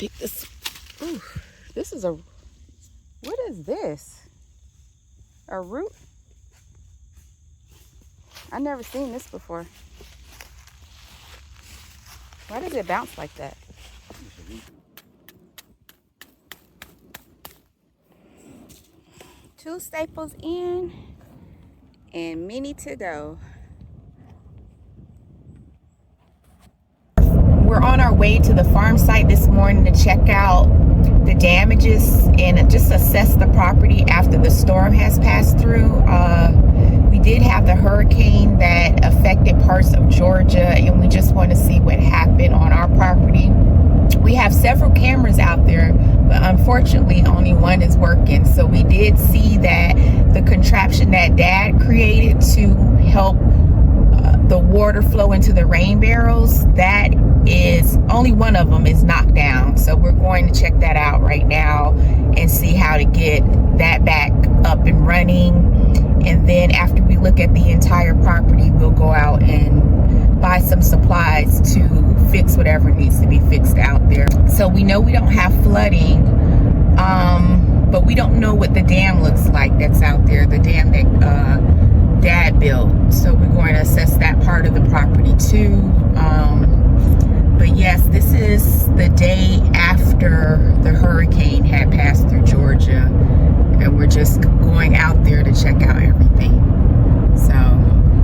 pick this. Ooh, this is a, what is this? A root? I've never seen this before. Why does it bounce like that? 2 staples in and many to go. We're on our way to the farm site this morning to check out the damages and just assess the property after the storm has passed through. We did have the hurricane that affected parts of Georgia, and we just want to see what happened on our property. We have several cameras out there, but unfortunately only one is working. So we did see that the contraption that Dad created to help the water flow into the rain barrels, that is only one of them is knocked down. So we're going to check that out right now and see how to get that back up and running. And then after we look at the entire property, we'll go out and buy some supplies to fix whatever needs to be fixed out there. So we know we don't have flooding, but we don't know what the dam looks like that's out there, the dam that Dad built. So we're going to assess that part of the property too. But yes, this is the day after the hurricane had passed through Georgia, and we're just going out there to check out everything. So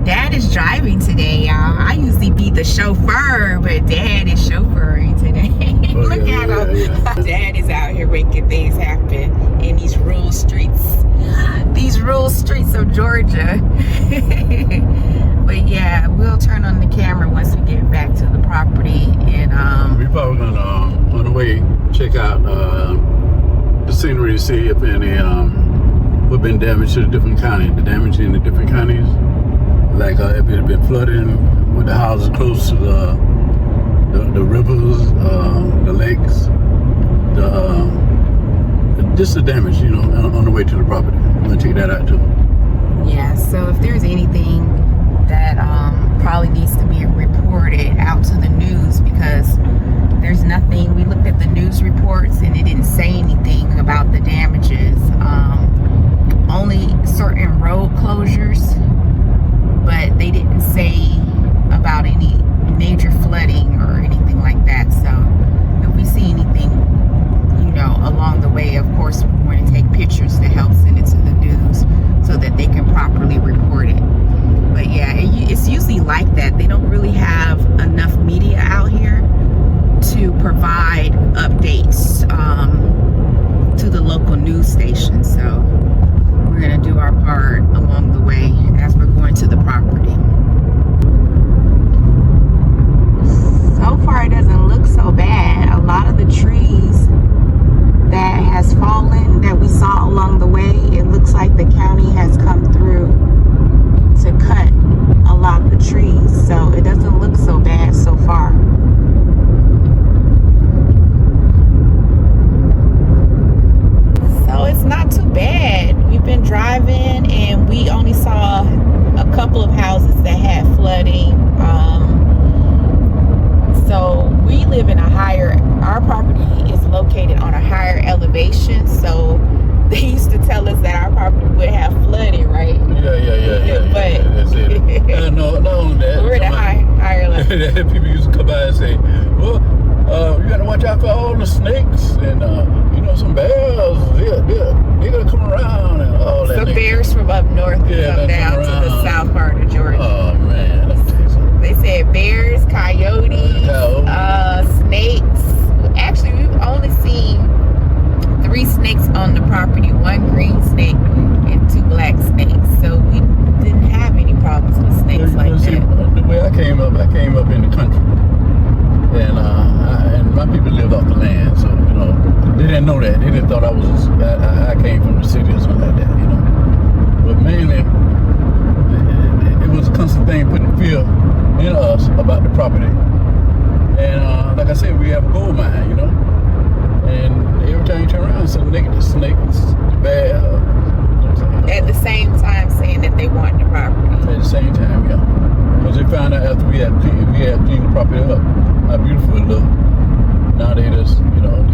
Dad is driving today, y'all. I usually be the chauffeur, but Dad is chauffeuring today. Oh, Look at him. Yeah. Dad is out here making things happen in these rural streets. These rural streets of Georgia. But yeah, we'll turn on the camera once we get back to the property. And we probably gonna on the way check out the scenery to see if any what been damaged to the different counties, the damage in the different counties. Like if it had been flooding with the houses close to the rivers, the lakes, just the damage, you know, on the way to the property. I'm gonna check that out too. Yeah, so if there's anything that probably needs to be reported out to the news, because there's nothing, we looked at the news reports and it didn't say anything about the damages. Only certain road closures, but they didn't say about any major flooding or anything like that. So if we see anything, you know, along the way, of course we're going to take pictures to help send it to the news so that they can properly report it. But yeah, it's usually like that. They don't really have enough media out here to provide updates to the local news station. So we're gonna do our part along the way as we're going to the property. So far it doesn't look so bad. A lot of the trees that has fallen that we saw along the way, it looks like the county has come through to cut a lot of the trees. So it doesn't look so bad so far. So it's not too bad. We've been driving and we only saw a couple of houses that had flooding. So we live in a higher, our property is located on a higher elevation. So they used to tell us that our property would have flooded, right? Yeah. But That's it. No, not only that. we're at a higher level. People used to come by and say, well, you gotta watch out for all the snakes and you know, some bears. They're gonna come around and all that. Some bears from up north come down to the south part of Georgia. Oh man. They said bears, coyotes, snakes. Actually, we've only seen 3 snakes on the property, 1 green snake and 2 black snakes. So we didn't have any problems with snakes like that. The way I came up in the country, and my people lived off the land, so you know they didn't know that. They just thought I came from the city or something like that, you know. But mainly, it was a constant thing putting fear in us about the property. And like I said, we have a gold mine, you know. And every time you turn around, it's a negative snakes, the bear. You know what I'm saying? At the same time saying that they want the property. At the same time, yeah. Because they found out after we had cleaned the property up, how beautiful it looked. Now they just, you know,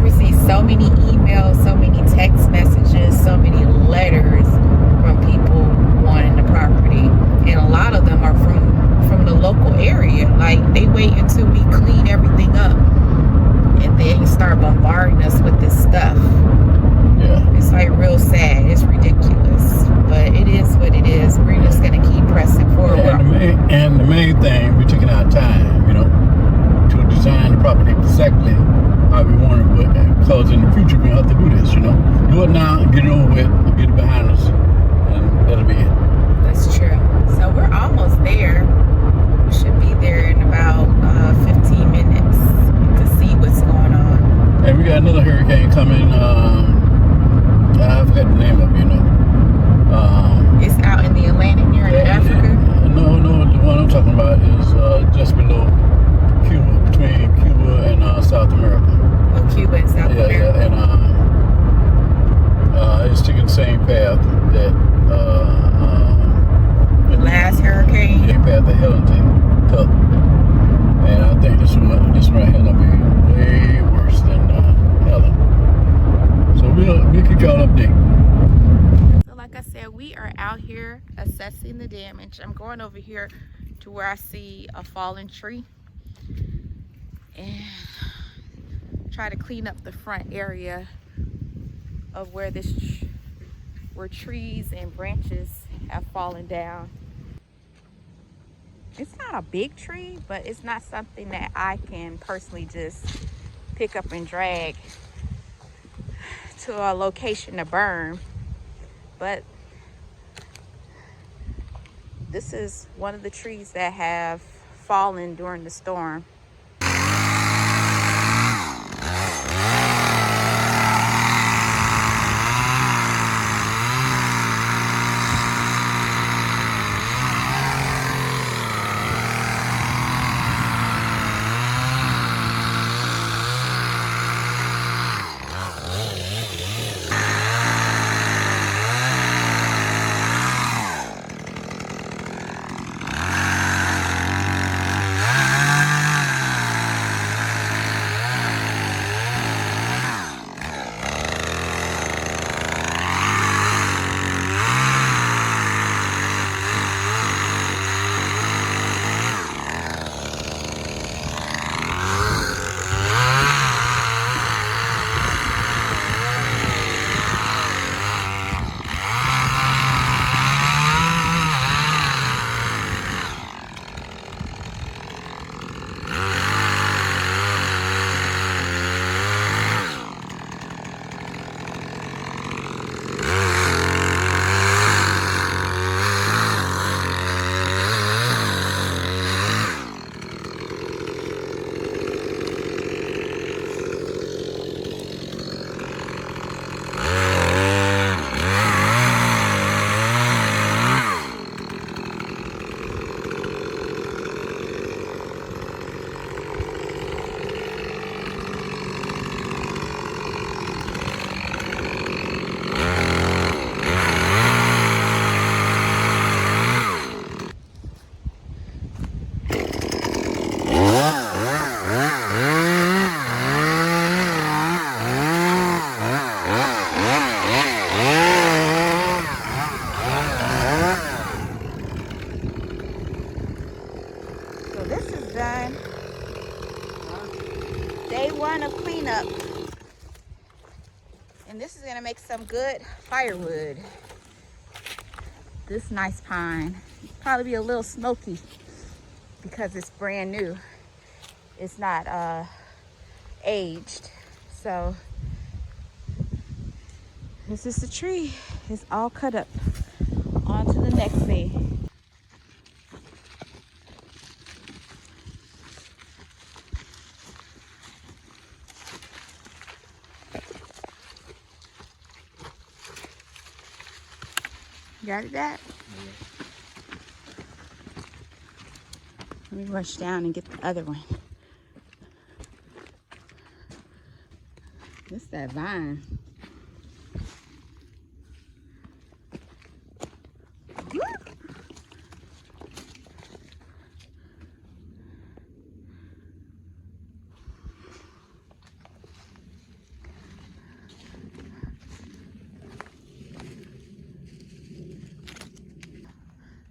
received so many emails, so many text messages, so many letters from people wanting the property, and a lot of them are from the local area. Like, they wait until we clean everything up and then start bombarding us with this stuff. Yeah. It's like real sad. It's ridiculous, but it is what it is. We're just gonna keep pressing forward. And the main thing, we're taking our time, you know, to design the property exactly how we want it. But because in the future we have to do this, you know, do it now, get it over with, get it behind us, and that'll be it. That's true. So we're almost there. We should be there in about 15 minutes to see what's going on. And we got another hurricane coming. I forgot the name of it, you know. It's out in the Atlantic near Africa. No, the one I'm talking about is just below Cuba, between Cuba and South America. Oh, Cuba and South America. Yeah, and it's taking the same path that The last hurricane. the path that Helene took. And I think this one right here will be way worse than Helene. So we'll keep y'all updated. So like I said, we are out here assessing the damage. I'm going over here to where I see a fallen tree and try to clean up the front area of where where trees and branches have fallen down. It's not a big tree, but it's not something that I can personally just pick up and drag to a location to burn. But this is one of the trees that have fallen during the storm. Day one of cleanup. And this is gonna make some good firewood. This nice pine. Probably be a little smoky because it's brand new. It's not aged. So this is the tree. It's all cut up. On to the next thing. Got it back? Yeah. Let me rush down and get the other one. This that vine.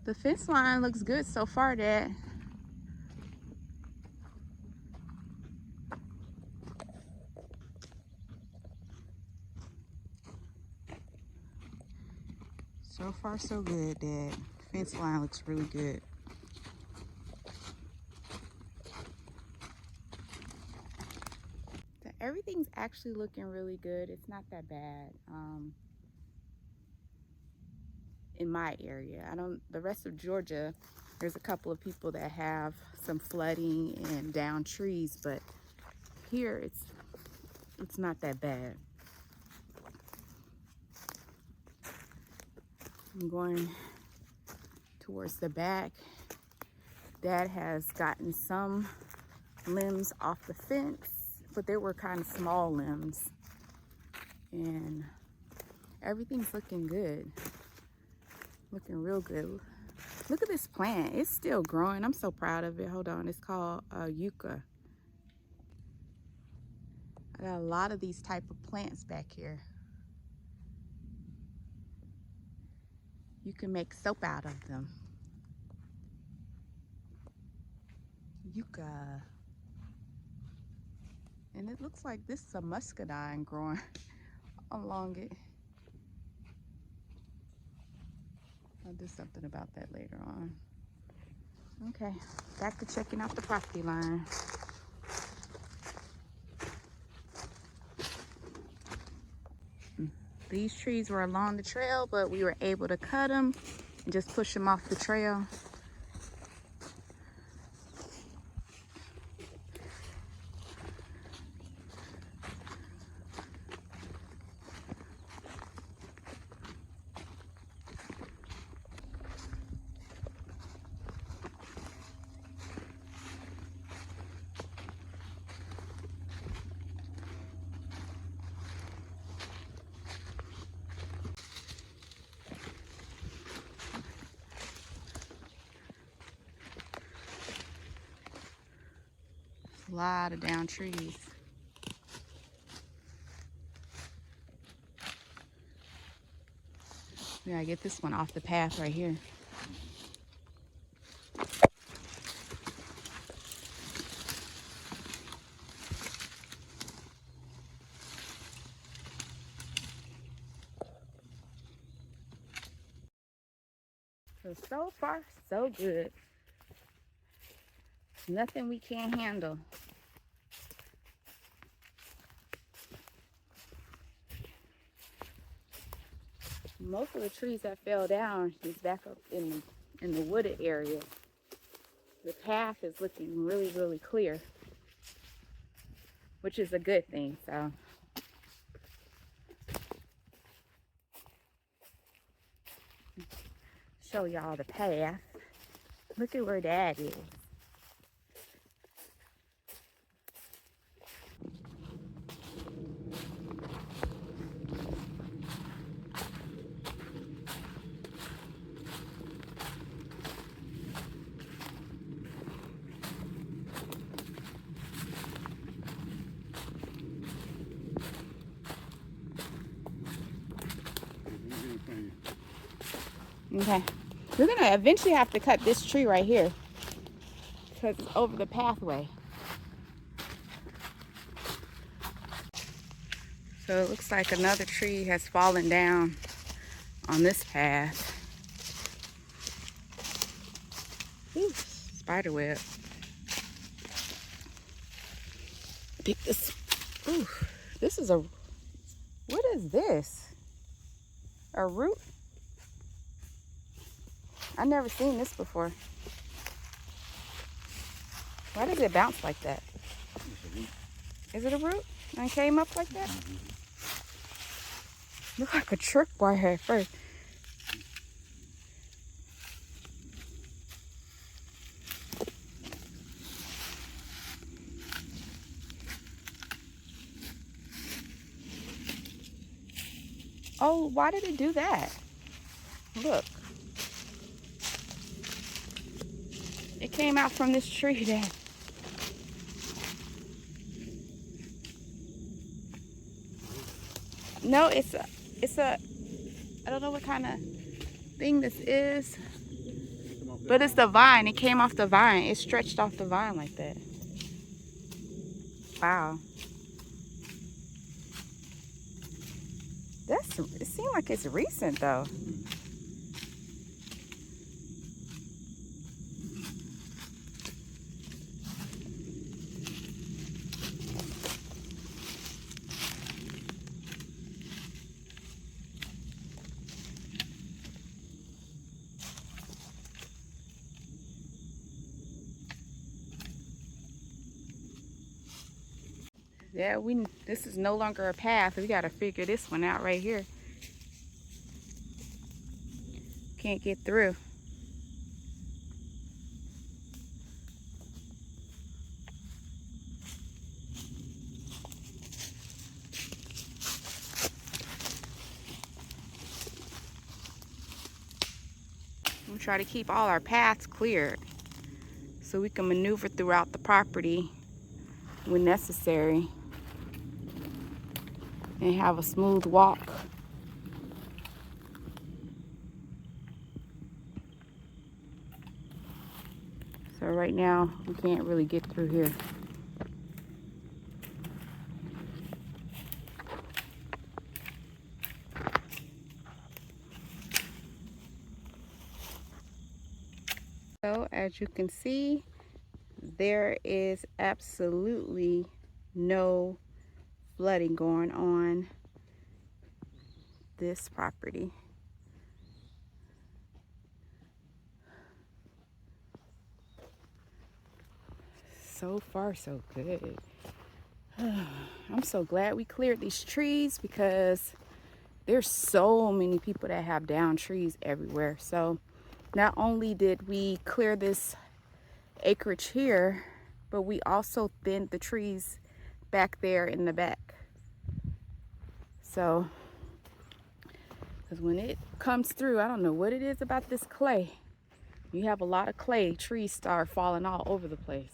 The fence line looks good so far, Dad. So far, so good, Dad. Fence line looks really good. So everything's actually looking really good. It's not that bad. In my area, the rest of Georgia, there's a couple of people that have some flooding and down trees, but here it's not that bad. I'm going towards the back. Dad has gotten some limbs off the fence, but they were kind of small limbs, and everything's looking good. Looking real good. Look at this plant. It's still growing. I'm so proud of it. Hold on. It's called yucca. I got a lot of these type of plants back here. You can make soap out of them. Yucca. And it looks like this is a muscadine growing along it. I'll do something about that later on. Okay, back to checking out the property line. These trees were along the trail, but we were able to cut them and just push them off the trail. A lot of down trees. We gotta get this one off the path right here. So far, so good. Nothing we can't handle. Most of the trees that fell down is back up in the wooded area. The path is looking really, really clear, which is a good thing. So show y'all the path. Look at where Dad is. Okay, we're gonna eventually have to cut this tree right here because it's over the pathway. So it looks like another tree has fallen down on this path. Ooh, spider web. Pick this. Ooh, this is what is this? A root? I've never seen this before. Why does it bounce like that? Is it a root? And it came up like that? Look like a tripwire at first. Oh, why did it do that? Look. It came out from this tree there. No, it's a, I don't know what kind of thing this is. But it's the vine. It came off the vine. It stretched off the vine like that. Wow. It seems like it's recent though. Yeah, this is no longer a path. We got to figure this one out right here. Can't get through. We'll try to keep all our paths cleared so we can maneuver throughout the property when necessary and have a smooth walk. So right now we can't really get through here. So as you can see, there is absolutely no flooding going on this property. So far so good. I'm so glad we cleared these trees because there's so many people that have down trees everywhere. So not only did we clear this acreage here, but we also thinned the trees back there in the back. So, because when it comes through, I don't know what it is about this clay. You have a lot of clay, trees start falling all over the place.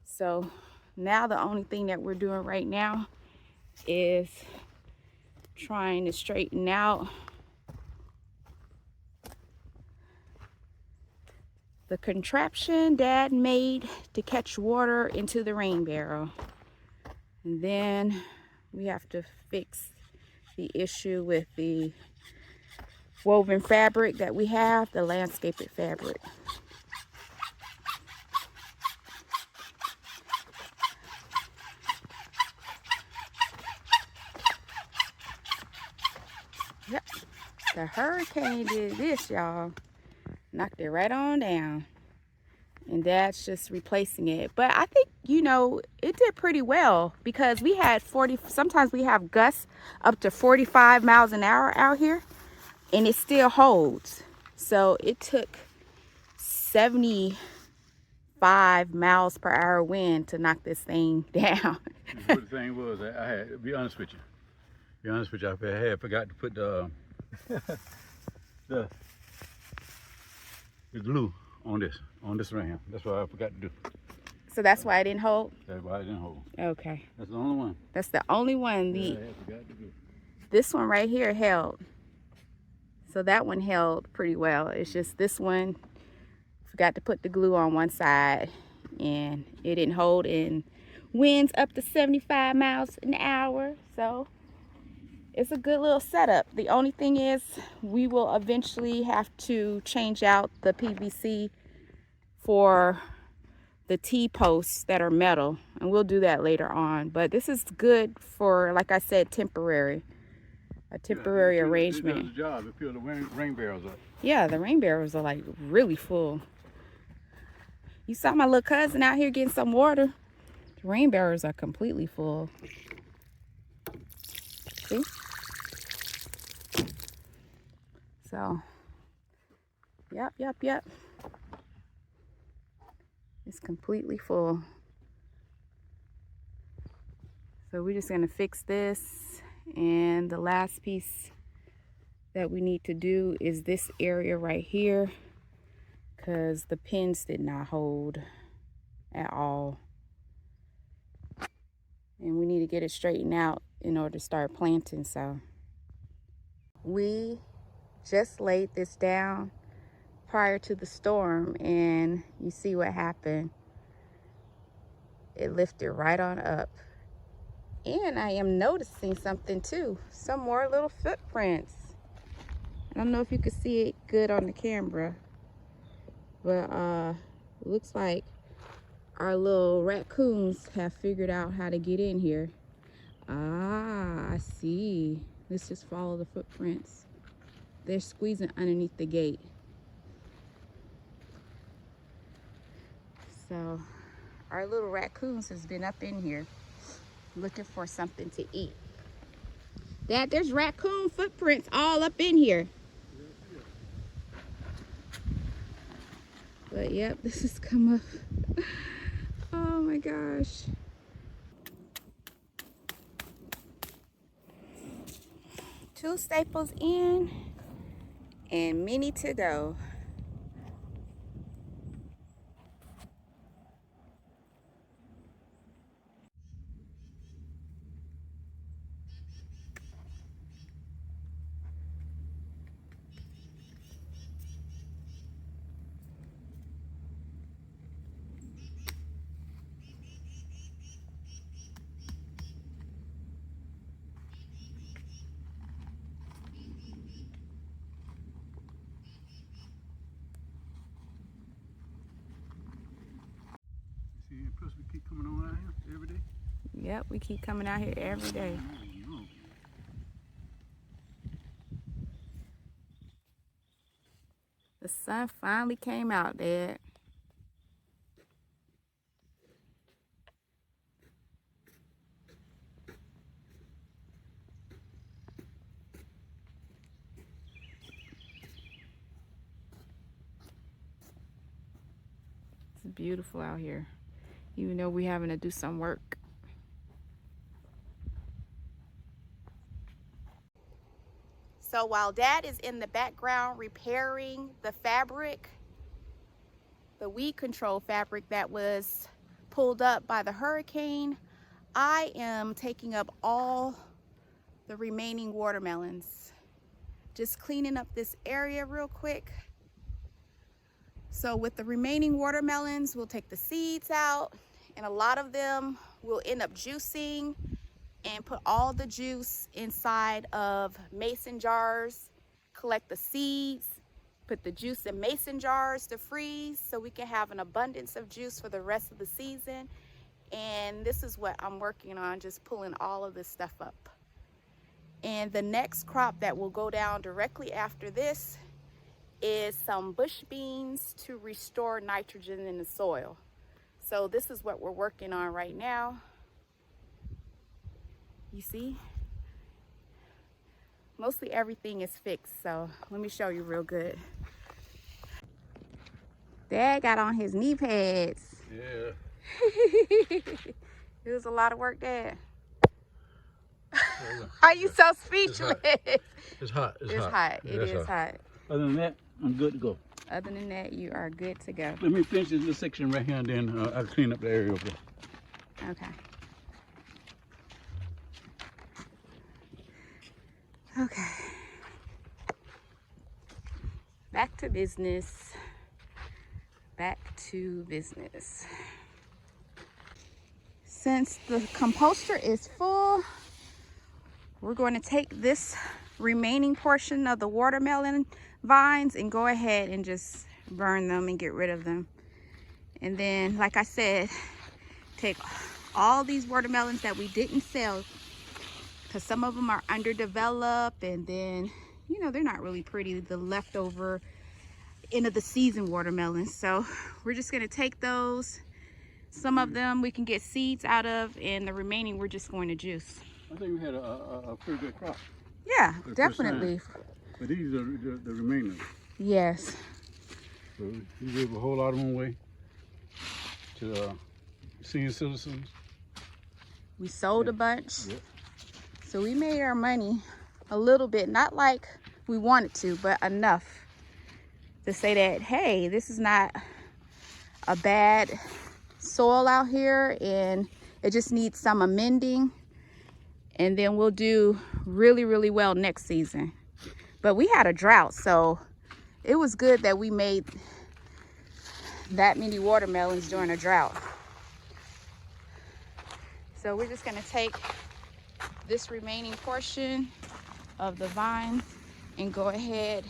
So now the only thing that we're doing right now is trying to straighten out the contraption Dad made to catch water into the rain barrel. And then we have to fix the issue with the woven fabric that we have, the landscaped fabric. Yep, the hurricane did this, y'all. Knocked it right on down. And Dad's just replacing it. But I think, you know, it did pretty well because we had sometimes we have gusts up to 45 miles an hour out here, and it still holds. So it took 75 miles per hour wind to knock this thing down. What the thing was, I had, to be honest with you, I had forgot to put the glue on this ram. That's what I forgot to do. So that's why it didn't hold? That's why it didn't hold. Okay. That's the only one. That's the only one. Yeah, I forgot to do. This one right here held. So that one held pretty well. It's just this one, forgot to put the glue on one side and it didn't hold, and winds up to 75 miles an hour. So it's a good little setup. The only thing is we will eventually have to change out the PVC for the T-posts that are metal, and we'll do that later on. But this is good for, like I said, temporary. A temporary arrangement. It does the job. It fills the rain barrels up. Yeah, the rain barrels are like really full. You saw my little cousin out here getting some water. The rain barrels are completely full. See? So, yep. It's completely full. So we're just gonna fix this. And the last piece that we need to do is this area right here, because the pins did not hold at all. And we need to get it straightened out in order to start planting. So we just laid this down prior to the storm, and you see what happened. It lifted right on up. And I am noticing something too, some more little footprints. I don't know if you can see it good on the camera, but it looks like our little raccoons have figured out how to get in here. Ah, I see. Let's just follow the footprints. They're squeezing underneath the gate. So our little raccoons has been up in here looking for something to eat. Dad, there's raccoon footprints all up in here. But yep, this has come up. Oh my gosh. Two staples in and many to go. See, and plus we keep coming on out here every day. Yep, we keep coming out here every day. The sun finally came out, Dad. It's beautiful out here, even though we're having to do some work. So while Dad is in the background repairing the fabric, the weed control fabric that was pulled up by the hurricane, I am taking up all the remaining watermelons. Just cleaning up this area real quick. So with the remaining watermelons, we'll take the seeds out, and a lot of them will end up juicing, and put all the juice inside of mason jars, collect the seeds, put the juice in mason jars to freeze so we can have an abundance of juice for the rest of the season. And this is what I'm working on, just pulling all of this stuff up. And the next crop that will go down directly after this is some bush beans to restore nitrogen in the soil. So this is what we're working on right now. You see, mostly everything is fixed, so let me show you real good. Dad got on his knee pads. Yeah. It was a lot of work, Dad. Are you so speechless? It's hot. It's hot. It is hot. Other than that, I'm good to go. Other than that, you are good to go. Let me finish this little section right here, and then I'll clean up the area over there. Okay. Okay. Back to business. Back to business. Since the composter is full, we're going to take this remaining portion of the watermelon vines and go ahead and just burn them and get rid of them. And then, like I said, take all these watermelons that we didn't sell, because some of them are underdeveloped, and then, you know, they're not really pretty, the leftover end of the season watermelons. So we're just going to take those. Some of them we can get seeds out of, and the remaining we're just going to juice. I think we had a pretty good crop. Yeah, definitely. But these are the remaining. Yes. So we gave a whole lot of them away to senior citizens. We sold a bunch. Yep. So we made our money a little bit, not like we wanted to, but enough to say that, hey, this is not a bad soil out here, and it just needs some amending, and then we'll do really, really well next season. But we had a drought, so it was good that we made that many watermelons during a drought. So we're just gonna take this remaining portion of the vine and go ahead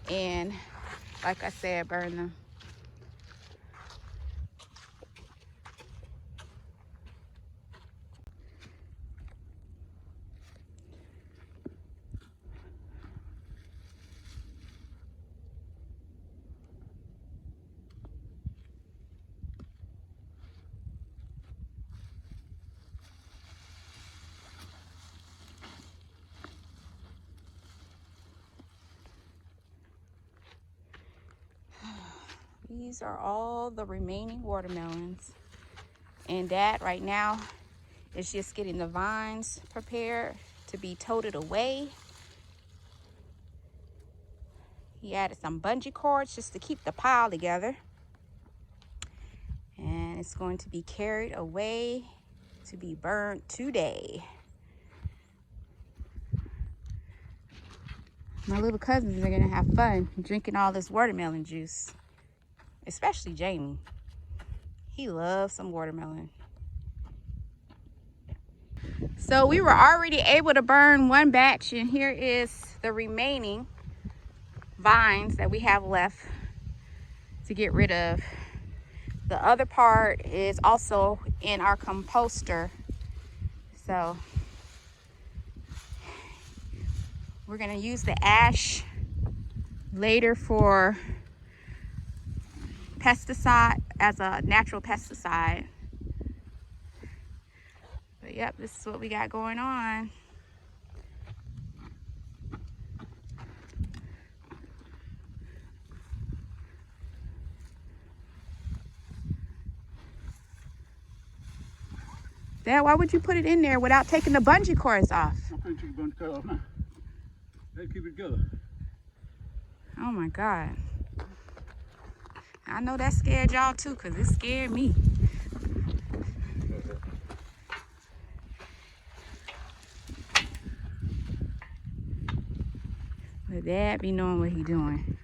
and, like I said, burn them. These are all the remaining watermelons. And Dad right now is just getting the vines prepared to be toted away. He added some bungee cords just to keep the pile together. And it's going to be carried away to be burnt today. My little cousins are gonna have fun drinking all this watermelon juice. Especially Jamie. He loves some watermelon. So we were already able to burn one batch, and here is the remaining vines that we have left to get rid of. The other part is also in our composter. So we're gonna use the ash later for pesticide, as a natural pesticide. But yep, this is what we got going on. Dad, why would you put it in there without taking the bungee cords off? I'm going to take the bungee cord off now. Let's keep it together. Oh my God. I know that scared y'all too, because it scared me. But Dad be knowing what he doing.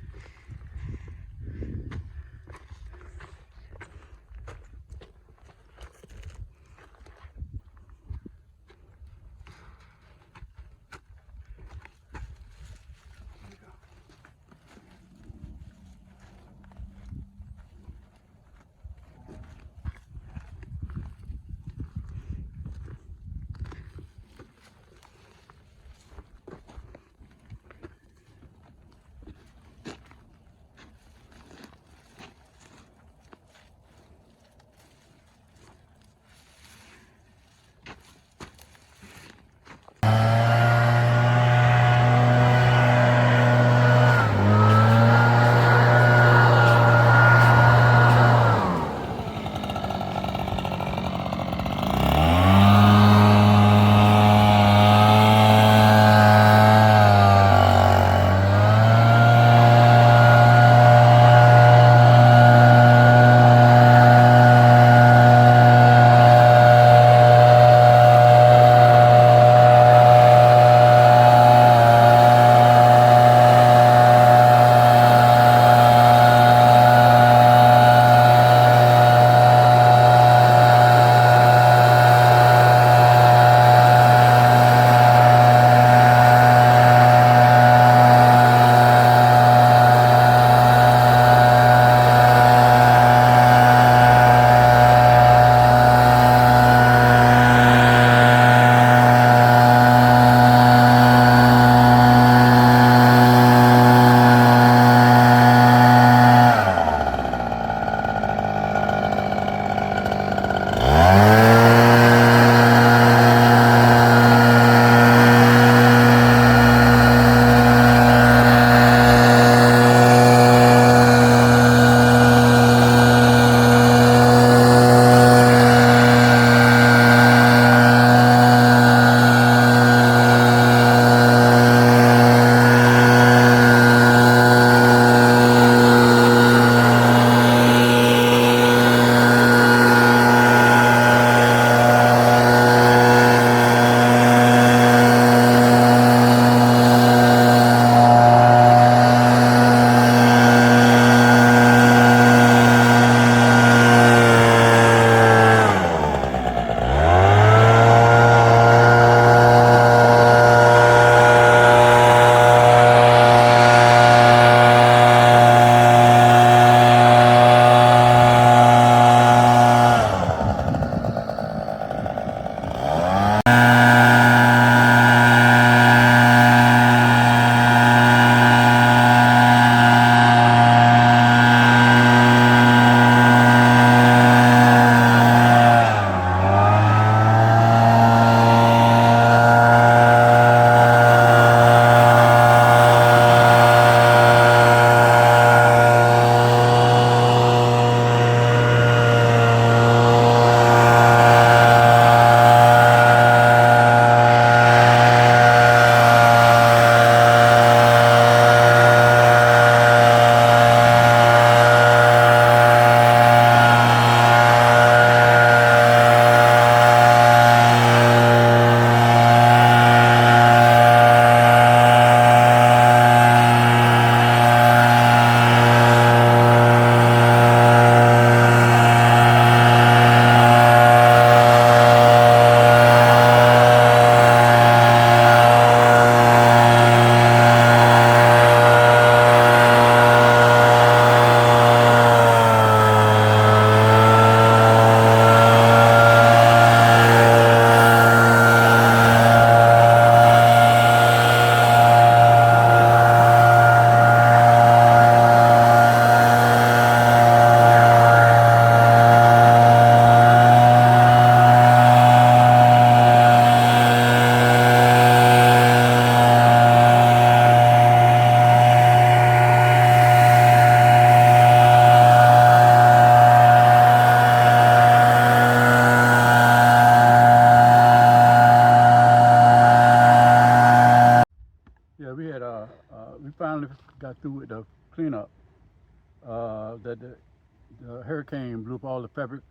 the hurricane blew up all the fabric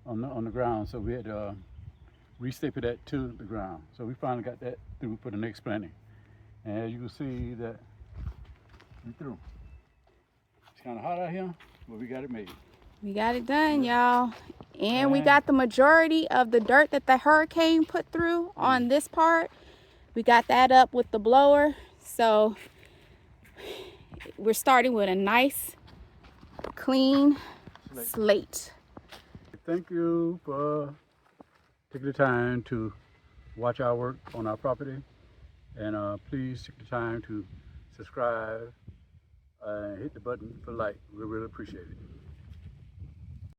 on the ground, so we had to restaple that to the ground. So we finally got that through for the next planting. And as you can see that we through. It's kind of hot out here, but we got it made. We got it done, y'all. And we got the majority of the dirt that the hurricane put through on this part. We got that up with the blower. So we're starting with a nice, clean slate. Thank you for taking the time to watch our work on our property. And please take the time to subscribe and hit the button for like. We really appreciate it.